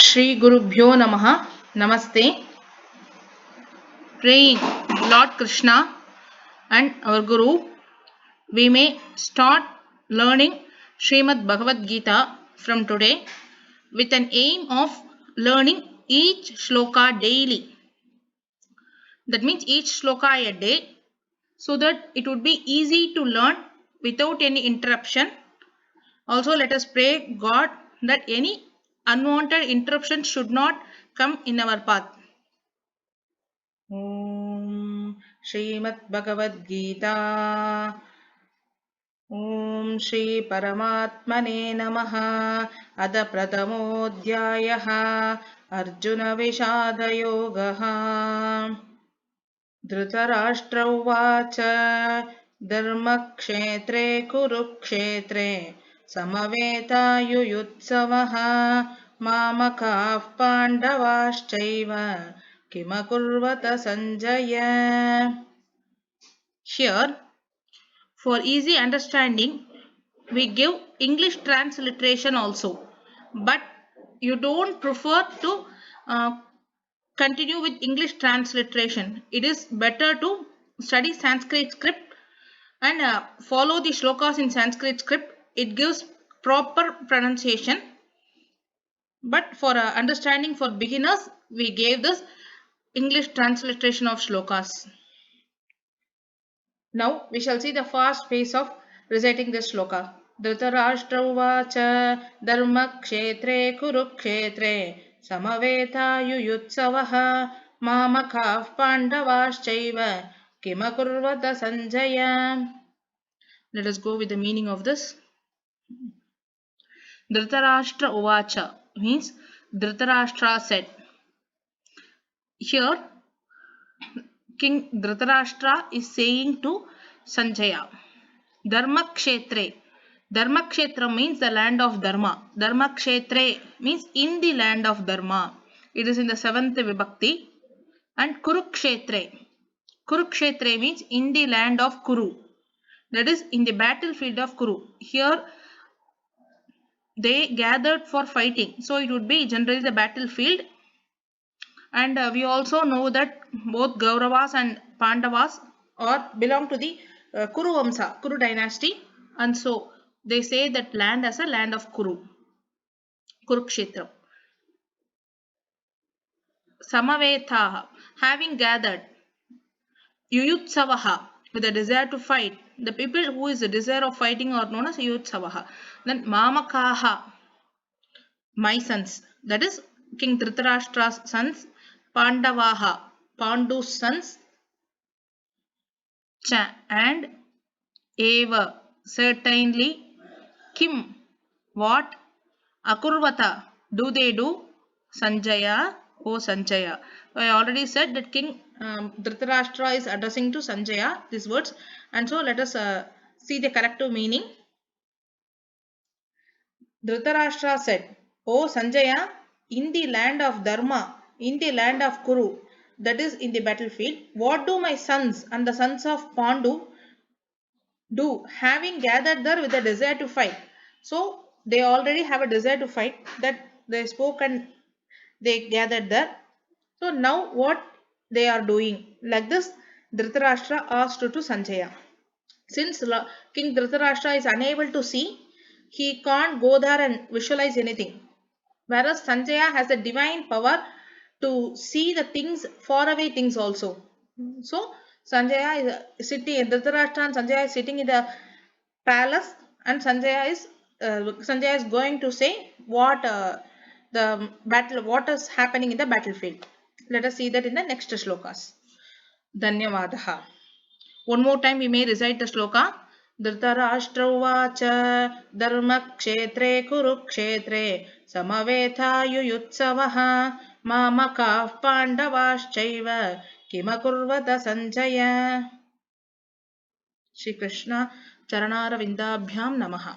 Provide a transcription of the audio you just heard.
Shri Gurubhyo Namaha. Namaste. Praying Lord Krishna and our Guru, we may start learning Srimad Bhagavad Gita from today with an aim of learning each shloka daily. That means each shloka a day, so that it would be easy to learn without any interruption. Also, let us pray God that any unwanted interruption should not come in our path. Om Srimad Bhagavad Gita. Om Shri Paramatmane Namaha. Ada Prathamodhyayaha Arjuna Vishada Yogaha. Dhritarashtra Uvacha Dharmakshetre Kurukshetre Samaveta-yuyutsavaha Mamakaः Pandavaschaiva Kimakurvata Sanjaya. Here, for easy understanding, we give English transliteration also, but you don't prefer to continue with English transliteration. It is better to study Sanskrit script and follow the shlokas in Sanskrit script. It gives proper pronunciation. But for understanding for beginners, we gave this English transliteration of shlokas. Now we shall see the fast pace of reciting this shloka. Dhritarashtra uvacha dharmakshetre kurukshetre samaveta-yuyutsavaha mamakaः pandavaschaiva kimakurvata sanjaya. Let us go with the meaning of this. Dhritarashtra uvacha means Dhritarashtra said. Here King Dhritarashtra is saying to Sanjaya, Dharmakshetre. Dharmakshetra means the land of Dharma. Dharmakshetre means in the land of Dharma. It is in the 7th Vibhakti. And Kurukshetre. Kurukshetre means in the land of Kuru. That is in the battlefield of Kuru. Here they gathered for fighting. So it would be generally the battlefield. And we also know that both Kauravas and Pandavas belong to the Kuru Vamsa, Kuru dynasty. And so they say that land as a land of Kuru, Kurukshetra. Samavetaha, having gathered, Yuyutsavaha, with a desire to fight. The people who is a desire of fighting are known as Yuyutsavaha. Then Mamakaha, my sons, that is King Dhritarashtra's sons. Pandavaha, Pandu's sons. Cha, and Eva, certainly. Kim, what? Akurvata, do they do? Sanjaya, oh Sanjaya. I already said that King Dhritarashtra is addressing to Sanjaya these words, and so let us see the corrective meaning. Dhritarashtra said, O Sanjaya, in the land of Dharma, in the land of Kuru, that is in the battlefield, what do my sons and the sons of Pandu do, having gathered there with a desire to fight? So they already have a desire to fight, that they spoke and they gathered there. So now what they are doing? Like this, Dhritarashtra asked to Sanjaya. Since King Dhritarashtra is unable to see, he can't go there and visualize anything. Whereas Sanjaya has the divine power to see the things, faraway things also. So Sanjaya is sitting, Dhritarashtra and Sanjaya is sitting in the palace, and Sanjaya is going to say what what is happening in the battlefield. Let us see that in the next shlokas. Dhanyavadaha. One more time we may recite the shloka. Dhritarashtra uvacha dharmakshetre kurukshetre samaveta-yuyutsavaha mamakaः pandavaschaiva kimakurvata sanjaya. Shri Krishna Charanara Vindabhyam Namaha.